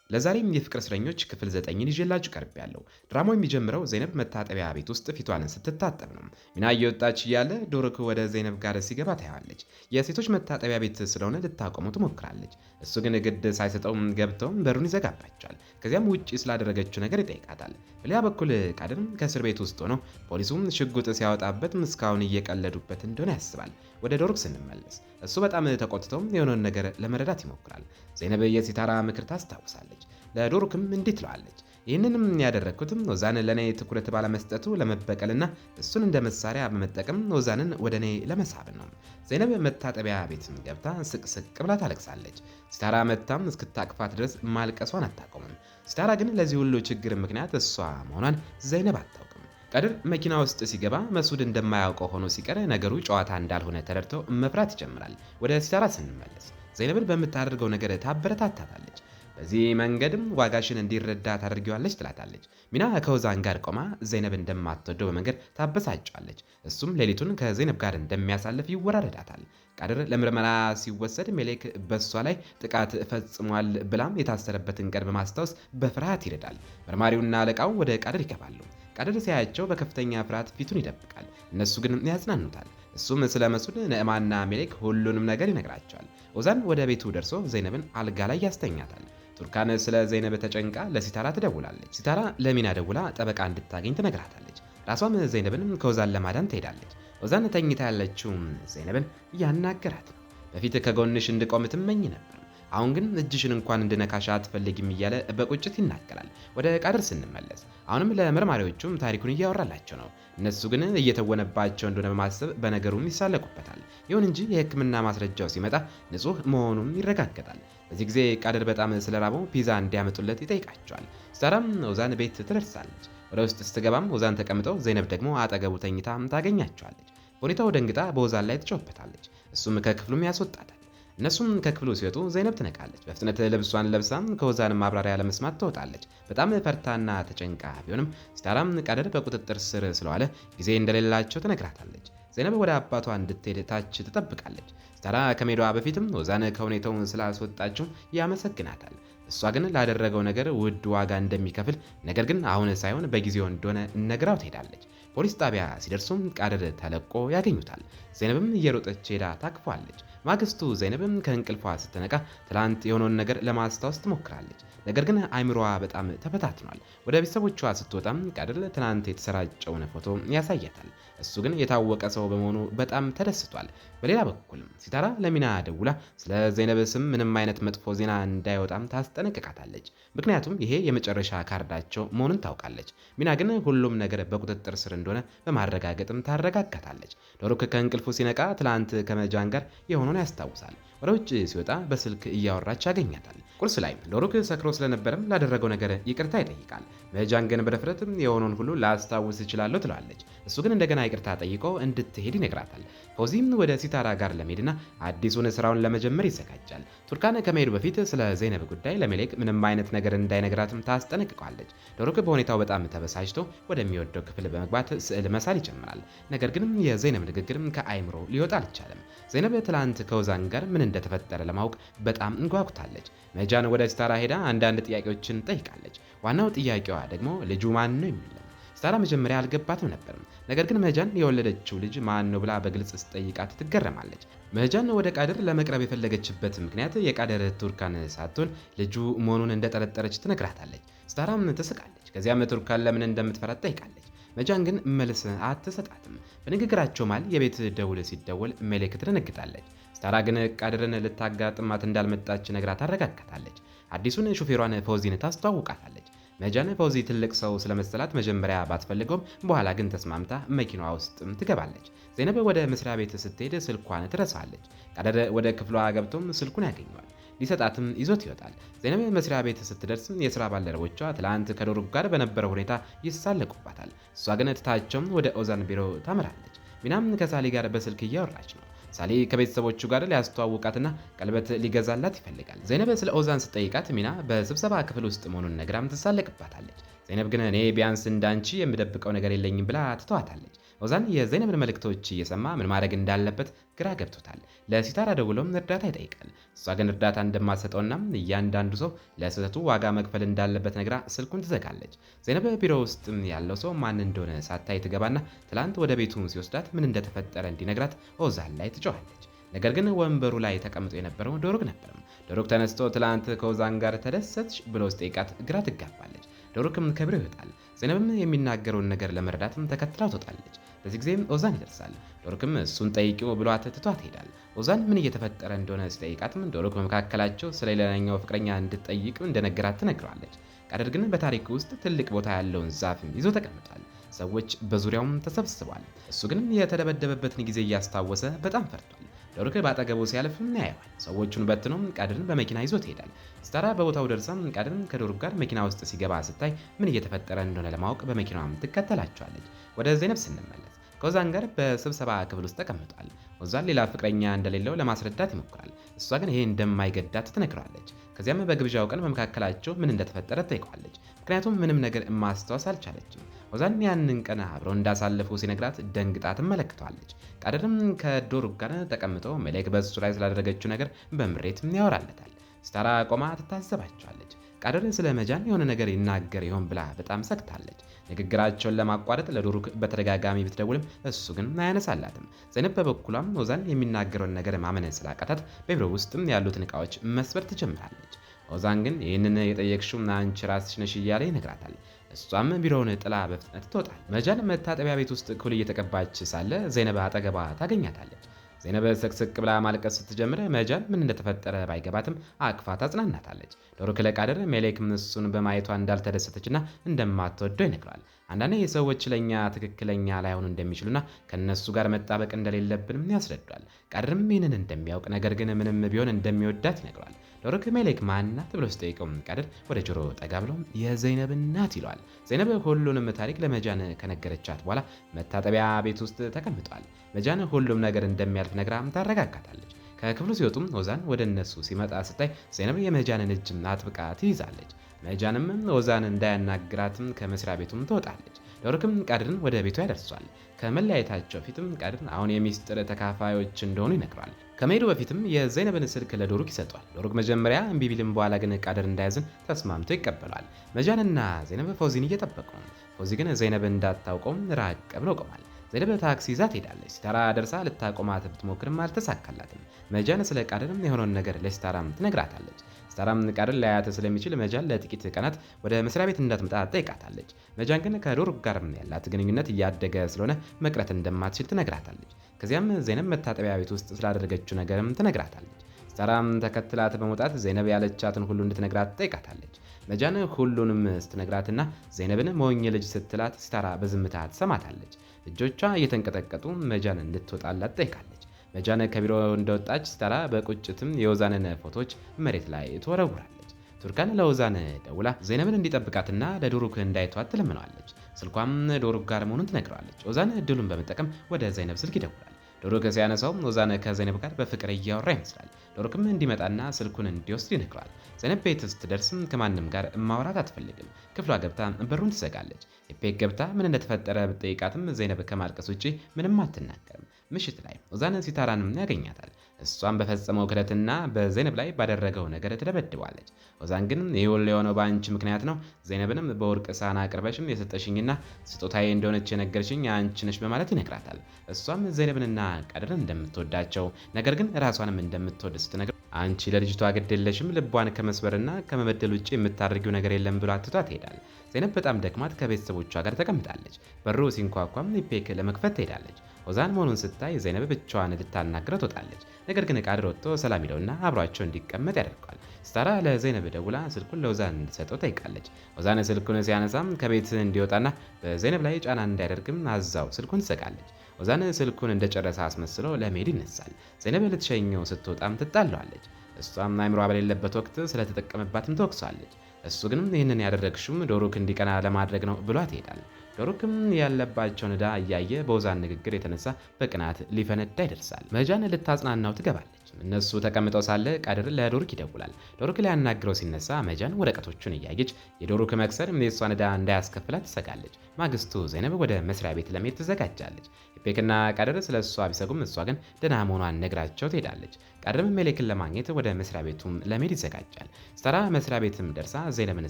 ለዛሬም የፍቅር እስረኞች ክፍል 9ን ይዤላችሁ ቀርቤያለሁ። ድራማው የሚጀምረው ዘይነብ መታጠቢያ ቤት ውስጥ ፊቷን ስትታጠብ ነው። ሚና እየወጣች እያለ ዶርክ ወደ ዘይነብ ጋር ሲገባ ታያለች። የሴቶች መታጠቢያ ቤት ስለሆነ ልታቆመው ትሞክራለች። እሱ ግን ግድ ሳይሰጠው ገብተው በሩን ይዘጋባቸዋል። ከዚያም ውጪ ስላደረገችው ነገር ይጠይቃታል። በሌላ በኩል ቃድር ከእስር ቤት ውስጥ ሆኖ ፖሊሱም ሽጉጥ ሲያወጣበት እስካሁን እየቀለዱበት እንደሆነ ያስባል። ወደ ዶርክ ስንመለስ እሱ በጣም ተቆጥቶም የሆነውን ነገር ለመረዳት ይሞክራል። ዘይነብ የሲታራ ምክር ታስታውሳለች። ለዶርክም እንዲህ ትለዋለች። ይህንንም ያደረግኩትም ኦዛን ለእኔ ትኩረት ባለመስጠቱ ለመበቀልና እሱን እንደ መሳሪያ በመጠቀም ኦዛንን ወደ እኔ ለመሳብ ነው። ዘይነብ መታጠቢያ ቤት ገብታ ስቅስቅ ብላ ታለቅሳለች። ሲታራ መታም እስክታቅፋት ድረስ ማልቀሷን አታቆምም። ሲታራ ግን ለዚህ ሁሉ ችግር ምክንያት እሷ መሆኗን ዘይነብ አታውቅም። ቃድር መኪና ውስጥ ሲገባ መስዑድ እንደማያውቀው ሆኖ ሲቀር ነገሩ ጨዋታ እንዳልሆነ ተረድቶ መፍራት ይጀምራል። ወደ ሲታራ ስንመለስ ዘይነብን በምታደርገው ነገር ታበረታታታለች። በዚህ መንገድም ዋጋሽን እንዲረዳ ታደርጊዋለች ትላታለች። ሚና ከኦዛን ጋር ቆማ ዘይነብ እንደማትወደው በመንገድ ታበሳጫለች። እሱም ሌሊቱን ከዘይነብ ጋር እንደሚያሳልፍ ይወራረዳታል። ቃድር ለምርመራ ሲወሰድ ሜሌክ በሷ ላይ ጥቃት ፈጽሟል ብላም የታሰረበትን ቀን በማስታወስ በፍርሃት ይረዳል። መርማሪውና አለቃው ወደ ቃድር ይገባሉ። ቃድር ሲያያቸው በከፍተኛ ፍርሃት ፊቱን ይደብቃል። እነሱ ግን ያጽናኑታል። እሱም ስለ መስዑድ ንዕማና ሜሌክ ሁሉንም ነገር ይነግራቸዋል። ኦዛን ወደ ቤቱ ደርሶ ዘይነብን አልጋ ላይ ያስተኛታል። ቱርካን ስለ ዘይነብ ተጨንቃ ለሲታራ ትደውላለች። ሲታራ ለሚና ደውላ ጠበቃ እንድታገኝ ትነግራታለች። ራሷም ዘይነብን ከኦዛን ለማዳን ትሄዳለች። ኦዛን ተኝታ ያለችው ዘይነብን እያናገራት ነው። በፊት ከጎንሽ እንድቆም ትመኝ ነበር፣ አሁን ግን እጅሽን እንኳን እንድነካሽ አትፈልጊም እያለ በቁጭት ይናገራል። ወደ ቃድር ስንመለስ አሁንም ለመርማሪዎቹም ታሪኩን እያወራላቸው ነው። እነሱ ግን እየተወነባቸው እንደሆነ በማሰብ በነገሩም ይሳለቁበታል። ይሁን እንጂ የሕክምና ማስረጃው ሲመጣ ንጹሕ መሆኑን ይረጋገጣል። በዚህ ጊዜ ቃድር በጣም ስለራበው ፒዛ እንዲያመጡለት ይጠይቃቸዋል። ሲታራም ኦዛን ቤት ትደርሳለች። ወደ ውስጥ ስትገባም ኦዛን ተቀምጠው ዘይነብ ደግሞ አጠገቡ ተኝታ ታገኛቸዋለች። በሁኔታው ደንግጣ በኦዛን ላይ ትጮህበታለች። እሱም ከክፍሉም ያስወጣታል። እነሱም ከክፍሉ ሲወጡ ዘይነብ ትነቃለች። በፍጥነት ልብሷን ለብሳም ከኦዛን ማብራሪያ ለመስማት ትወጣለች። በጣም ፈርታና ተጨንቃ ቢሆንም ሲታራም ቃድር በቁጥጥር ስር ስለዋለ ጊዜ እንደሌላቸው ትነግራታለች። ዘይነብ ወደ አባቷ እንድትሄድ ታች ትጠብቃለች። ሲታራ ከሜዷ በፊትም ኦዛን ከሁኔታው ስላስወጣችው ያመሰግናታል። እሷ ግን ላደረገው ነገር ውድ ዋጋ እንደሚከፍል ነገር ግን አሁን ሳይሆን በጊዜው እንደሆነ ነግራው ትሄዳለች። ፖሊስ ጣቢያ ሲደርሱም ቃድር ተለቆ ያገኙታል። ዘይነብም እየሮጠች ሄዳ ታቅፏለች። ማግስቱ ዘይነብም ከእንቅልፏ ስትነቃ ትላንት የሆነውን ነገር ለማስታወስ ትሞክራለች። ነገር ግን አይምሮዋ በጣም ተበታትኗል። ወደ ቤተሰቦቿ ስትወጣም ቃድር ትናንት የተሰራጨውን ፎቶ ያሳያታል። እሱ ግን የታወቀ ሰው በመሆኑ በጣም ተደስቷል። በሌላ በኩል ሲታራ ለሚና ደውላ ስለ ዘይነብ ስም ምንም አይነት መጥፎ ዜና እንዳይወጣም ታስጠነቅቃታለች። ምክንያቱም ይሄ የመጨረሻ ካርዳቸው መሆኑን ታውቃለች። ሚና ግን ሁሉም ነገር በቁጥጥር ስር እንደሆነ በማረጋገጥም ታረጋጋታለች። ዶርክ ከእንቅልፉ ሲነቃ ትላንት ከመጃን ጋር የሆነውን ያስታውሳል። ወደ ውጭ ሲወጣ በስልክ እያወራች ያገኛታል። ቁርስ ላይ ዶርክ ሰክሮ ስለነበረም ላደረገው ነገር ይቅርታ ይጠይቃል። መጃን ግን በድፍረት የሆነውን ሁሉ ላስታውስ እችላለሁ ትለዋለች። እሱ ግን እንደገና ይቅርታ ጠይቆ እንድትሄድ ይነግራታል። ፎዚም ወደ ሲታራ ጋር ለመሄድና አዲሱን ስራውን ለመጀመር ይዘጋጃል። ቱርካን ከመሄዱ በፊት ስለ ዘይነብ ጉዳይ ለሜሌክ ምንም አይነት ነገር እንዳይነግራትም ታስጠነቅቀዋለች። ዶርክ በሁኔታው በጣም ተበሳጭቶ ወደሚወደው ክፍል በመግባት ስዕል መሳል ይጀምራል። ነገር ግን የዘይነብ ንግግር ከአይምሮ ሊወጣ አልቻለም። ዘይነብ ትላንት ከኦዛን ጋር ምን እንደተፈጠረ ለማወቅ በጣም እንጓጉታለች። መጃን ወደ ሲታራ ሄዳ አንዳንድ ጥያቄዎችን ጠይቃለች። ዋናው ጥያቄዋ ደግሞ ልጁ ማን ነው የሚል ነው። ሲታራ መጀመሪያ አልገባትም ነበርም። ነገር ግን መጃን የወለደችው ልጅ ማን ነው ብላ በግልጽ ስጠይቃት ትገረማለች። መጃን ወደ ቃድር ለመቅረብ የፈለገችበት ምክንያት የቃድር ቱርካን ሳትሆን ልጁ መሆኑን እንደጠረጠረች ትነግራታለች። ሲታራም ትስቃለች። ከዚያም ቱርካን ለምን እንደምትፈራት ጠይቃለች። መጃን ግን መልስ አትሰጣትም። በንግግራቸው መሃል የቤት ደውል ሲደወል ሜሌክ ትደነግጣለች። ሲታራ ግን ቃድርን ልታጋጥማት እንዳልመጣች ነግራ ታረጋግጣለች። አዲሱን ሹፌሯን ፎዚን ታስተዋውቃታለች። መጃን ፎዚ ትልቅ ሰው ስለመሰላት መጀመሪያ ባትፈልገውም በኋላ ግን ተስማምታ መኪናዋ ውስጥ ትገባለች። ዘይነብ ወደ መስሪያ ቤት ስትሄድ ስልኳን ትረሳለች። ቃድር ወደ ክፍሏ ገብቶም ስልኩን ያገኘዋል። ሊሰጣትም ይዞት ይወጣል። ዘይነብ መስሪያ ቤት ስትደርስ የስራ ባልደረቦቿ ትላንት ከዶርክ ጋር በነበረው ሁኔታ ይሳለቁባታል። እሷ ግን ትታቸውም ወደ ኦዛን ቢሮ ታመራለች። ሚናም ከሳሊ ጋር በስልክ እያወራች ነው። ሳሊ ከቤተሰቦቹ ጋር ሊያስተዋውቃትና ቀለበት ሊገዛላት ይፈልጋል። ዘይነብ ስለ ኦዛን ስትጠይቃት ሚና በስብሰባ ክፍል ውስጥ መሆኑን ነግራም ትሳለቅባታለች። ዘይነብ ግን እኔ ቢያንስ እንዳንቺ የምደብቀው ነገር የለኝም ብላ ትተዋታለች። ኦዛን የዘይነብን መልእክቶች እየሰማ ምን ማድረግ እንዳለበት ግራ ገብቶታል። ለሲታራ ደውሎም እርዳታ ይጠይቃል። እሷ ግን እርዳታ እንደማትሰጠውና እያንዳንዱ ሰው ለስህተቱ ዋጋ መክፈል እንዳለበት ነግራ ስልኩን ትዘጋለች። ዘይነብ ቢሮ ውስጥ ያለው ሰው ማን እንደሆነ ሳታይ ትገባና ትላንት ወደ ቤቱ ሲወስዳት ምን እንደተፈጠረ እንዲነግራት ኦዛን ላይ ትጮኻለች። ነገር ግን ወንበሩ ላይ ተቀምጦ የነበረው ዶሩክ ነበር። ዶሩክ ተነስቶ ትላንት ከኦዛን ጋር ተደሰትሽ ብሎ ሲጠይቃት ግራ ትጋባለች። ዶሩክም ከቢሮ ይወጣል። ዘይነብም የሚናገረውን ነገር ለመረዳትም ተከትላው ትወጣለች። በዚህ ጊዜም ኦዛን ይደርሳል። ዶሩክም እሱን ጠይቂው ብሏት ትቷት ይሄዳል። ኦዛን ምን እየተፈጠረ እንደሆነ ሲጠይቃትም ዶሩክ በመካከላቸው ስለ ሌላኛው ፍቅረኛ እንድትጠይቅ እንደነገራት ትነግረዋለች። ቃደር ግን በታሪክ ውስጥ ትልቅ ቦታ ያለውን ዛፍ ይዞ ተቀምጧል። ሰዎች በዙሪያውም ተሰብስበዋል። እሱ ግን የተደበደበበትን ጊዜ እያስታወሰ በጣም ፈርቷል። ዶሩክ በአጠገቡ ሲያልፍም ያየዋል። ሰዎቹን በትኖም ቃደርን በመኪና ይዞት ይሄዳል። ሲታራ በቦታው ደርሳም ቃደርን ከዶሩክ ጋር መኪና ውስጥ ሲገባ ስታይ ምን እየተፈጠረ እንደሆነ ለማወቅ በመኪናዋም ትከተላቸዋለች። ወደ ዘይነብ ስንመለስ ከኦዛን ጋር በስብሰባ ክፍል ውስጥ ተቀምጧል። ኦዛን ሌላ ፍቅረኛ እንደሌለው ለማስረዳት ይሞክራል። እሷ ግን ይሄ እንደማይገዳት ትነግረዋለች። ከዚያም በግብዣው ቀን በመካከላቸው ምን እንደተፈጠረ ትጠይቀዋለች። ምክንያቱም ምንም ነገር ማስታወስ አልቻለችም። ኦዛን ያንን ቀን አብረው እንዳሳለፉ ሲነግራት ደንግጣ ትመለከተዋለች። ቃደርም ከዶሩክ ጋር ተቀምጠው መሌክ በሱ ላይ ስላደረገችው ነገር በምሬት ያወራለታል። ሲታራ ቆማ ትታዘባቸዋለች። ቃደር ስለ መጃን የሆነ ነገር ይናገር ይሆን ብላ በጣም ሰግታለች። ንግግራቸውን ለማቋረጥ ለዶሩክ በተደጋጋሚ ብትደውልም እሱ ግን አያነሳላትም። ዘይነብ በበኩሏም ኦዛን የሚናገረውን ነገር ማመን ስላቃታት በቢሮ ውስጥም ያሉትን ዕቃዎች መስበር ትጀምራለች። ኦዛን ግን ይህንን የጠየቅሽው አንቺ ራስሽ ነሽ እያለ ይነግራታል። እሷም ቢሮውን ጥላ በፍጥነት ትወጣል። መጃን መታጠቢያ ቤት ውስጥ ኩል እየተቀባች ሳለ ዘይነብ አጠገቧ ታገኛታለች። ዘይነብ ስቅስቅ ብላ ማልቀስ ስትጀምር መጃን ምን እንደተፈጠረ ባይገባትም አቅፋ ታጽናናታለች። ዶሩክ ለቃደር ሜሌክም እሱን በማየቷ እንዳልተደሰተችና እንደማትወደው ይነግራል። አንዳንዴ የሰዎች ለኛ ትክክለኛ ላይሆኑ እንደሚችሉና ከነሱ ጋር መጣበቅ እንደሌለብንም ያስረዳል። ቃደርም ይህንን እንደሚያውቅ ነገር ግን ምንም ቢሆን እንደሚወዳት ይነግራል። ዶሩክ ሜሌክ ማናት ብሎ ሲጠይቀው ቃደር ወደ ጆሮ ጠጋ ብሎ የዘይነብ እናት ይለዋል። ዘይነብ ሁሉንም ታሪክ ለመጃን ከነገረቻት በኋላ መታጠቢያ ቤት ውስጥ ተቀምጧል። መጃን ሁሉም ነገር እንደሚያልፍ ነግራም ታረጋጋታለች። ከክፍሉ ሲወጡም ኦዛን ወደ እነሱ ሲመጣ ስታይ ዘይነብ የመጃንን እጅ አጥብቃ ትይዛለች። መጃንም ኦዛን እንዳያናግራትም ከመስሪያ ቤቱም ትወጣለች። ዶሩክም ቃደርን ወደ ቤቱ ያደርሷል። ከመለያየታቸው ፊትም ቃደር አሁን የሚስጥር ተካፋዮች እንደሆኑ ይነግራል። ከመሄዱ በፊትም የዘይነብን ስልክ ለዶሩክ ይሰጧል። ዶሩክ መጀመሪያ እምቢ ቢልም በኋላ ግን ቃደር እንዳያዝን ተስማምቶ ይቀበላል። መጃንና ዘይነብ ፎዚን እየጠበቁ ነው። ፎዚ ግን ዘይነብ እንዳታውቀውም ራቅ ብሎ ቆሟል። ዘይነብ ታክሲ ይዛ ትሄዳለች። ሲታራ ደርሳ ልታቆማት ብትሞክርም አልተሳካላትም። መጃን ስለ ቃደርም የሆነውን ነገር ለሲታራም ትነግራታለች። ሲታራም ቃደር ሊያያት ስለሚችል መጃን ለጥቂት ቀናት ወደ መስሪያ ቤት እንዳትመጣ ጠይቃታለች። መጃን ግን ከዶሩክ ጋር ያላት ግንኙነት እያደገ ስለሆነ መቅረት እንደማትችል ትነግራታለች። ከዚያም ዘይነብ መታጠቢያ ቤት ውስጥ ስላደረገችው ነገርም ትነግራታለች። ሲታራም ተከትላት በመውጣት ዘይነብ ያለቻትን ሁሉ እንድትነግራት ጠይቃታለች። መጃን ሁሉንም ስትነግራትና ዘይነብን ሞኝ ልጅ ስትላት ሲታራ በዝምታ ትሰማታለች። እጆቿ እየተንቀጠቀጡ መጃን እንድትወጣላት ጠይቃለች። መጃን ከቢሮ እንደወጣች ሲታራ በቁጭትም የኦዛንን ፎቶዎች መሬት ላይ ትወረውራለች። ቱርካን ለኦዛን ደውላ ዘይነብን እንዲጠብቃትና ለዶሩክ እንዳይተዋት ትለምነዋለች። ስልኳም ዶሩክ ጋር መሆኑን ትነግረዋለች። ኦዛን እድሉን በመጠቀም ወደ ዘይነብ ስልክ ይደውላል። ዶሩክ ሲያነሳው ኦዛን ከዘይነብ ጋር በፍቅር እያወራ ይመስላል። ዶሩክም እንዲመጣና ስልኩን እንዲወስድ ይነግረዋል። ዘይነብ ቤት ስትደርስም ከማንም ጋር ማውራት አትፈልግም። ክፍሏ ገብታ በሩን ትዘጋለች። ኢፔክ ገብታ ምን እንደተፈጠረ ብትጠይቃትም ዘይነብ ከማልቀስ ውጪ ምንም አትናገርም። ምሽት ላይ ኦዛን ሲታራንም ያገኛታል። እሷን በፈጸመው ክደትና በዘይነብ ላይ ባደረገው ነገር ትደበድባለች። ኦዛን ግን ይህ ሁሉ የሆነው በአንቺ ምክንያት ነው፣ ዘይነብንም በወርቅ ሳህን አቅርበሽም የሰጠሽኝና ስጦታዬ እንደሆነች የነገርሽኝ አንቺ ነሽ በማለት ይነግራታል። እሷም ዘይነብንና ቃደርን እንደምትወዳቸው ነገር ግን ራሷንም እንደምትወድ ስትነግር አንቺ ለልጅቷ ግድ የለሽም፣ ልቧን ከመስበርና ከመበደል ውጭ የምታደርጊው ነገር የለም ብሎ አትቷት ትሄዳል። ዘይነብ በጣም ደክማት ከቤተሰቦቿ ጋር ተቀምጣለች። በሩ ሲንኳኳም ኢፔክ ለመክፈት ትሄዳለች። ኦዛን መሆኑን ስታይ ዘይነብ ብቻዋን ልታናግረው ትወጣለች። ነገር ግን ቃደር ወጥቶ ሰላም ይለውና አብሯቸው እንዲቀመጥ ያደርገዋል። ሲታራ ለዘይነብ ደውላ ስልኩን ለኦዛን እንድትሰጠው ጠይቃለች። ኦዛን ስልኩን ሲያነሳም ከቤት እንዲወጣና በዘይነብ ላይ ጫና እንዳያደርግም አዛው ስልኩን ትዘጋለች። ኦዛን ስልኩን እንደጨረሰ አስመስሎ ለመሄድ ይነሳል። ዘይነብ ልትሸኘው ስትወጣም ትጣለዋለች። እሷም አይምሯ በሌለበት ወቅት ስለተጠቀመባትም ትወቅሷለች። እሱ ግን ይህንን ያደረግሽም ዶሩክ እንዲቀና ለማድረግ ነው ብሏት ይሄዳል። ዶሩክም ያለባቸውን ዕዳ እያየ በኦዛን ንግግር የተነሳ በቅናት ሊፈነዳ ይደርሳል። መጃን ልታጽናናው ትገባለች። እነሱ ተቀምጠው ሳለ ቃድር ለዶሩክ ይደውላል። ዶሩክ ሊያናግረው ሲነሳ መጃን ወረቀቶቹን እያየች የዶሩክ መክሰር የእሷን ዕዳ እንዳያስከፍላት ትሰጋለች። ማግስቱ ዘይነብ ወደ መስሪያ ቤት ለመሄድ ትዘጋጃለች። ኢፔክና ቃድር ስለ እሷ ቢሰጉም እሷ ግን ደህና መሆኗን ነግራቸው ትሄዳለች። ቃድርም ሜሌክን ለማግኘት ወደ መስሪያ ቤቱም ለመሄድ ይዘጋጃል። ስታራ መስሪያ ቤትም ደርሳ ዘይነብን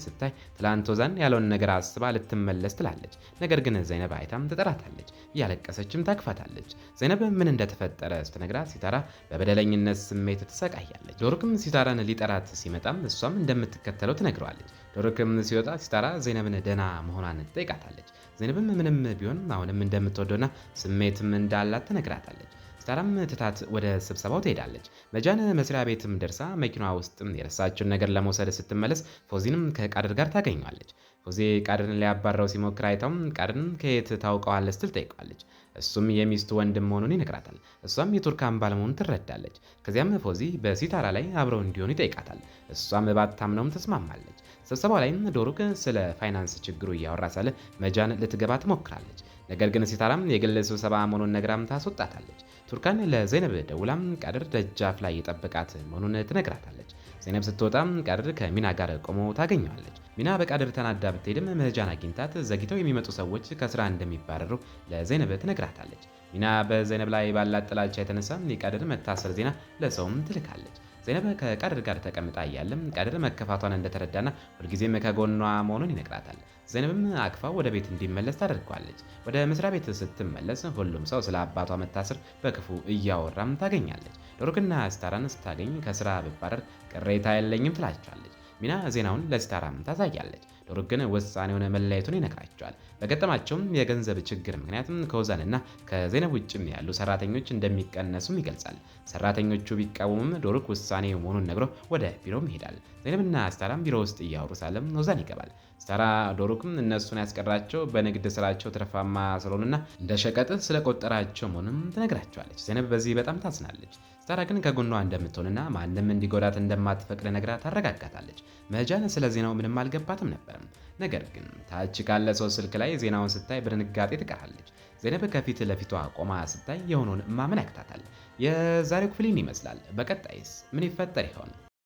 ስታይ ትላንት ወዛን ያለውን ነገር አስባ ልትመለስ ትላለች። ነገር ግን ዘይነብ አይታም ትጠራታለች። እያለቀሰችም ታቅፋታለች። ዘይነብ ምን እንደተፈጠረ ስትነግራት ሲታራ በበደለኝነት ስሜት ትሰቃያለች። ዶሩክም ሲታራን ሊጠራት ሲመጣም እሷም እንደምትከተለው ትነግረዋለች። ዶሩክም ሲወጣ ሲታራ ዘይነብን ደህና መሆኗን ትጠይቃታለች። ዘይነብም ምንም ቢሆን አሁንም እንደምትወደውና ስሜትም እንዳላት ትነግራታለች። ሲታራም ትታት ወደ ስብሰባው ትሄዳለች። መጃን መስሪያ ቤትም ደርሳ መኪናዋ ውስጥ የረሳችውን ነገር ለመውሰድ ስትመለስ ፎዚንም ከቃድር ጋር ታገኘዋለች። ፎዚ ቃድርን ሊያባረው ሲሞክር አይታውም ቃድርን ከየት ታውቀዋለህ ስትል ጠይቀዋለች። እሱም የሚስቱ ወንድም መሆኑን ይነግራታል። እሷም የቱርካን ባለመሆኑን ትረዳለች። ከዚያም ፎዚ በሲታራ ላይ አብረው እንዲሆኑ ይጠይቃታል። እሷም ባታምነውም ተስማማለች። ስብሰባው ላይም ዶሩክ ስለ ፋይናንስ ችግሩ እያወራ ሳለ መጃን ልትገባ ትሞክራለች። ነገር ግን ሲታራም የግል ስብሰባ መሆኑን ነግራም ታስወጣታለች። ቱርካን ለዘይነብ ደውላም ቃድር ደጃፍ ላይ የጠበቃት መሆኑን ትነግራታለች። ዘይነብ ስትወጣም ቃድር ከሚና ጋር ቆሞ ታገኘዋለች። ሚና በቃድር ተናዳ ብትሄድም መጃን አግኝታት ዘግይተው የሚመጡ ሰዎች ከስራ እንደሚባረሩ ለዘይነብ ትነግራታለች። ሚና በዘይነብ ላይ ባላት ጥላቻ የተነሳ የቃድር መታሰር ዜና ለሰውም ትልካለች። ዘይነብ ከቃድር ጋር ተቀምጣ እያለም ቃድር መከፋቷን እንደተረዳና ሁልጊዜም ከጎኗ መሆኑን ይነግራታል። ዘይነብም አቅፋው ወደ ቤት እንዲመለስ ታደርገዋለች። ወደ መስሪያ ቤት ስትመለስ ሁሉም ሰው ስለ አባቷ መታሰር በክፉ እያወራም ታገኛለች። ዶሩክና ሲታራን ስታገኝ ከስራ ብባረር ቅሬታ የለኝም ትላቸዋለች። ሚና ዜናውን ለሲታራም ታሳያለች። ዶሩክ ግን ውሳኔውን መለየቱን ይነግራቸዋል። በገጠማቸውም የገንዘብ ችግር ምክንያትም ከወዛንና ከዘይነብ ውጭም ያሉ ሰራተኞች እንደሚቀነሱም ይገልጻል። ሰራተኞቹ ቢቃወሙም ዶሩክ ውሳኔ መሆኑን ነግሮ ወደ ቢሮም ይሄዳል። ዘይነብና ሲታራም ቢሮ ውስጥ እያወሩ ሳለም ወዛን ይገባል። ሲታራ ዶሩክም እነሱን ያስቀራቸው በንግድ ስራቸው ትርፋማ ስለሆኑና እንደ ሸቀጥ ስለቆጠራቸው መሆኑንም ትነግራቸዋለች። ዘይነብ በዚህ በጣም ታዝናለች። ሲታራ ግን ከጎኗ እንደምትሆንና ማንም እንዲጎዳት እንደማትፈቅድ ነግራ ታረጋጋታለች። መጃን ስለ ዜናው ምንም አልገባትም ነበር። ነገር ግን ታች ካለ ሰው ስልክ ላይ ዜናውን ስታይ በድንጋጤ ትቀራለች። ዘይነብ ከፊት ለፊቷ ቆማ ስታይ የሆነውን ማመን ያቅታታል። የዛሬው ክፍል ይመስላል። በቀጣይስ ምን ይፈጠር ይሆን?